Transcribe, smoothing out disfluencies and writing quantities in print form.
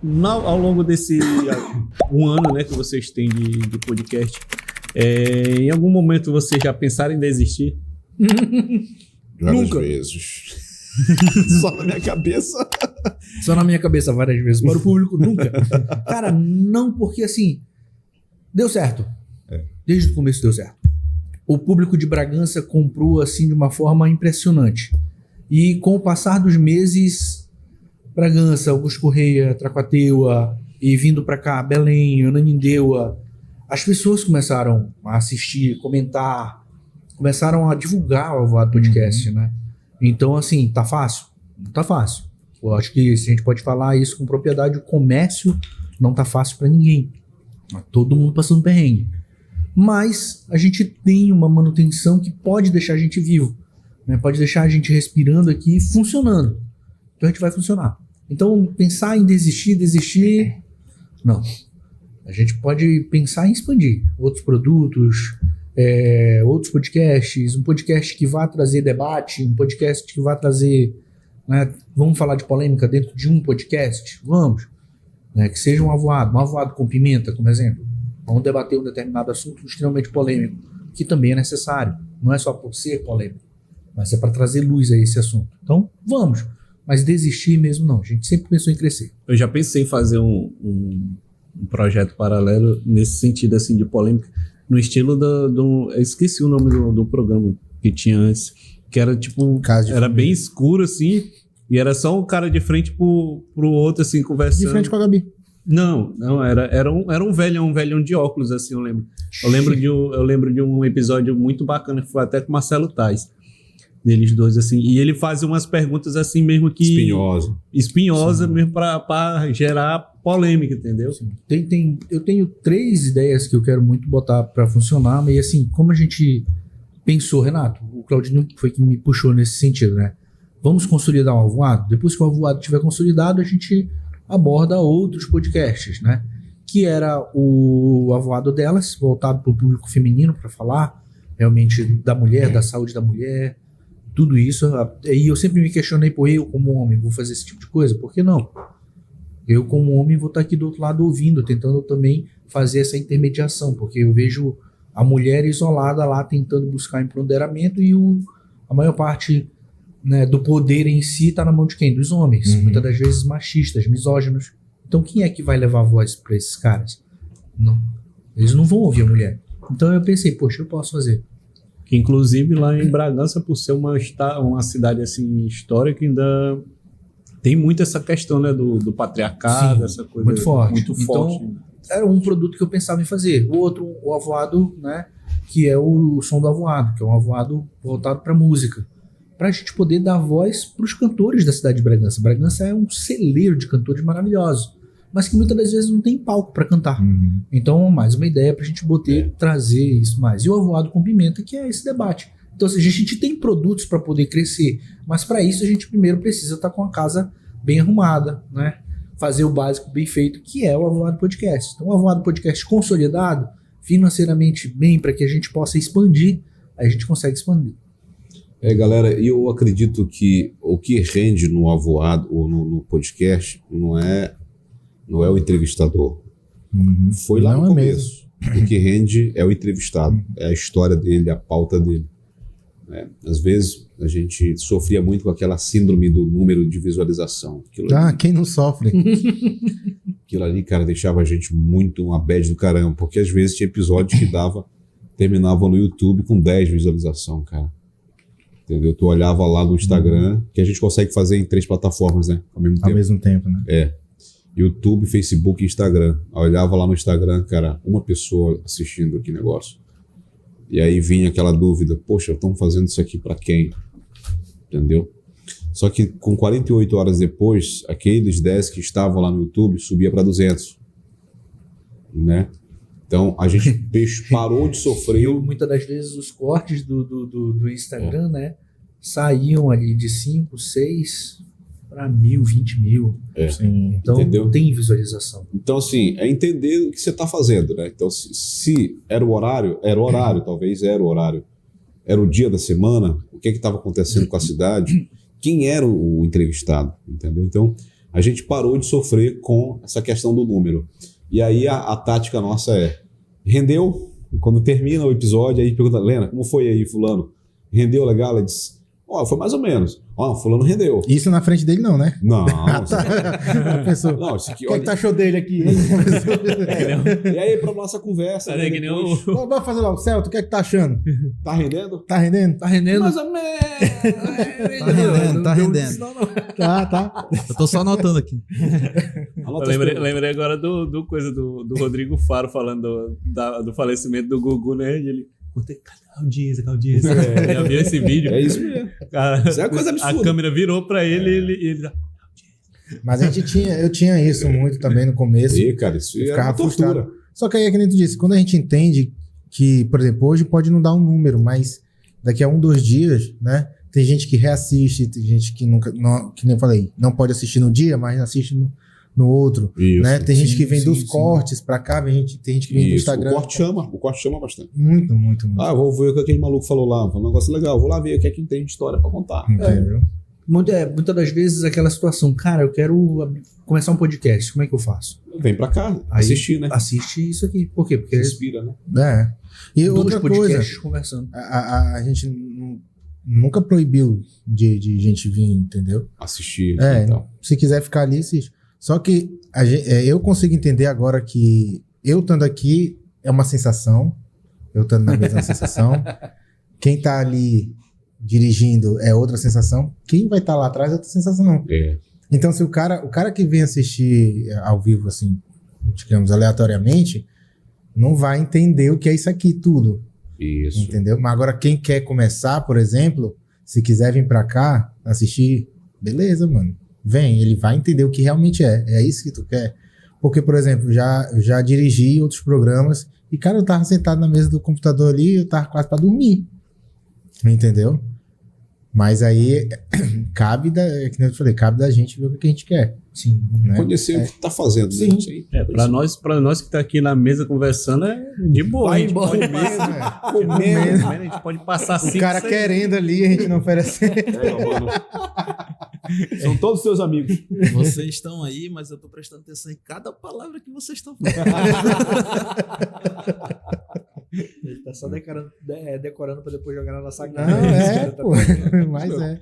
ao longo desse um ano, né, que vocês têm de podcast, em algum momento vocês já pensaram em desistir? Várias vezes. Só na minha cabeça. Só na minha cabeça várias vezes. Para o público, nunca. Cara, não, porque assim, deu certo. Desde o começo deu certo. O público de Bragança comprou assim de uma forma impressionante. E com o passar dos meses, Bragança, Augusto Correia, Tracuateua, e vindo para cá, Belém, Ananindeua, as pessoas começaram a assistir, comentar, começaram a divulgar o Avoado Podcast, né? Então, assim, tá fácil? Não tá fácil. Eu acho que se a gente pode falar isso com propriedade, o comércio não tá fácil para ninguém. Tá todo mundo passando perrengue. Mas a gente tem uma manutenção que pode deixar a gente vivo, né? Pode deixar a gente respirando aqui e funcionando. Então a gente vai funcionar. Então pensar em desistir, não. A gente pode pensar em expandir outros produtos, outros podcasts, um podcast que vá trazer debate, um podcast que vá trazer, né, vamos falar de polêmica dentro de um podcast? Vamos. Né, que seja um avoado com pimenta, como exemplo. Vamos debater um determinado assunto extremamente polêmico, que também é necessário. Não é só por ser polêmico, mas é para trazer luz a esse assunto. Então, vamos. Mas desistir mesmo não. A gente sempre pensou em crescer. Eu já pensei em fazer um projeto paralelo nesse sentido assim de polêmica, no estilo eu esqueci o nome do programa que tinha antes, que era tipo, era bem escuro assim, e era só um cara de frente pro outro assim, conversando. De frente com a Gabi. Não, era um velhão de óculos, assim, eu lembro. Eu lembro de um episódio muito bacana, que foi até com o Marcelo Tais, deles dois, assim, e ele fazia umas perguntas assim mesmo que... Espinhosa mesmo pra gerar polêmica, entendeu? Sim. Eu tenho 3 ideias que eu quero muito botar pra funcionar, mas assim, como a gente pensou, Renato, o Claudinho foi que me puxou nesse sentido, né? Vamos consolidar o Avoado? Depois que o Avoado estiver consolidado, a gente aborda outros podcasts, né? Que era o Avoado Delas, voltado para o público feminino, para falar realmente da mulher, da saúde da mulher, tudo isso. E eu sempre me questionei, eu como homem vou fazer esse tipo de coisa? Por que não? Eu como homem vou estar aqui do outro lado ouvindo, tentando também fazer essa intermediação, porque eu vejo a mulher isolada lá tentando buscar empoderamento e a maior parte, né, do poder em si está na mão de quem? Dos homens, muitas das vezes machistas, misóginos. Então quem é que vai levar a voz para esses caras? Não. Eles não vão ouvir a mulher. Então eu pensei, eu posso fazer. Que inclusive lá em Bragança, por ser uma cidade assim histórica, ainda tem muito essa questão, né, do patriarcado. Sim, essa coisa muito forte. Muito forte. Então era um produto que eu pensava em fazer. O outro, o Avoado, né, que é o som do Avoado, que é um Avoado voltado para música, para a gente poder dar voz para os cantores da cidade de Bragança. Bragança é um celeiro de cantores maravilhosos, mas que muitas das vezes não tem palco para cantar. Então, mais uma ideia para a gente trazer isso mais. E o Avoado com Pimenta, que é esse debate. Então, a gente tem produtos para poder crescer, mas para isso a gente primeiro precisa estar com a casa bem arrumada, né? Fazer o básico bem feito, que é o Avoado Podcast. Então, o Avoado Podcast consolidado, financeiramente bem, para que a gente possa expandir, aí a gente consegue expandir. Galera, eu acredito que o que rende no Avoado ou no podcast não é o entrevistador. Foi lá no começo. O que rende é o entrevistado, é a história dele, a pauta dele. Às vezes a gente sofria muito com aquela síndrome do número de visualização. Quem não sofre? Aquilo ali, cara, deixava a gente muito uma bad do caramba, porque às vezes tinha episódios que terminava no YouTube com 10 visualizações, cara. Entendeu? Tu olhava lá no Instagram, que a gente consegue fazer em 3 plataformas, né? Ao mesmo tempo, né? YouTube, Facebook e Instagram. Eu olhava lá no Instagram, cara, uma pessoa assistindo aquele negócio. E aí vinha aquela dúvida, poxa, estão fazendo isso aqui pra quem? Entendeu? Só que com 48 horas depois, aqueles 10 que estavam lá no YouTube subia para 200. Né? Então a gente parou de sofrer. Muitas das vezes os cortes do Instagram, né, saíam ali de 5, 6 para 1.000, 20.000. Então entendeu? Tem visualização. Então, assim, é entender o que você está fazendo, né? Então, se era o horário, talvez era o horário. Era o dia da semana, o que estava acontecendo com a cidade, quem era o entrevistado, entendeu? Então, a gente parou de sofrer com essa questão do número. E aí a tática nossa rendeu? Quando termina o episódio, aí pergunta, Lena, como foi aí, fulano? Rendeu legal? Ela diz, foi mais ou menos. Fulano rendeu. Isso na frente dele não, né? Não. A pessoa, Não, isso aqui, o que é que tu achou dele aqui? E aí, pra nossa conversa, né, que nem depois, Vamos fazer lá, o Celto, o que é que tá achando? tá rendendo? Tá rendendo? Tá rendendo? Mais ou menos. Tá rendendo. Tá. Eu tô só anotando aqui. Anota Eu as lembrei agora do coisa do Rodrigo Faro falando do falecimento do Gugu, né? E ele, cadê a audiência? Já viu esse vídeo? É isso mesmo. Cara, Isso é uma coisa absurda. A câmera virou pra ele e ele Mas eu tinha isso muito também no começo. E, cara, isso Eu é ficava uma tortura. frustrado. Só que aí é que nem tu disse, quando a gente entende que, por exemplo, hoje pode não dar um número, mas daqui a 2 dias, né? Tem gente que reassiste, tem gente que nunca, que nem eu falei, não pode assistir no dia, mas assiste no outro, Isso. né? Tem gente que vem dos sim. cortes pra cá, tem gente que vem do Isso. Instagram. O corte chama bastante. Muito. Vou ver o que aquele maluco falou lá, foi um negócio legal, vou lá ver o que é que tem de história pra contar. Entendeu? Muitas das vezes aquela situação, cara, eu quero começar um podcast, como é que eu faço? Vem pra cá, Aí, assistir, né? Assiste isso aqui. Por quê? Porque Se inspira, né? É. E 2 outra coisa, podcasts conversando. a gente nunca proibiu de gente vir, entendeu? Assistir É, e tal. se quiser ficar ali, assiste. Só que eu consigo entender agora que eu estando aqui é uma sensação, eu estando na mesa é uma sensação, quem tá ali dirigindo é outra sensação, quem vai estar lá atrás é outra sensação. É. Então, se o cara que vem assistir ao vivo, assim, digamos, aleatoriamente, não vai entender o que é isso aqui tudo, Isso. entendeu? Mas agora quem quer começar, por exemplo, se quiser vir pra cá assistir, beleza, mano. Vem, ele vai entender o que realmente é. É isso que tu quer. Porque, por exemplo, já dirigi outros programas e, cara, eu tava sentado na mesa do computador ali e eu tava quase pra dormir. Entendeu? Mas aí, cabe eu falei, cabe da gente ver o que a gente quer. Sim. Né? Conhecer o que tá fazendo, né? Sim. Isso aí. pra nós que tá aqui na mesa conversando, é de boa. Vai a gente embora. pode passar, comendo, a gente pode passar O 5, cara 6 querendo ali, a gente não oferece. Mano. São todos seus amigos. Vocês estão aí, mas eu tô prestando atenção em cada palavra que vocês estão falando. Ele tá só decorando pra depois jogar na nossa Não, cara. Esse cara tá pô. Mas é.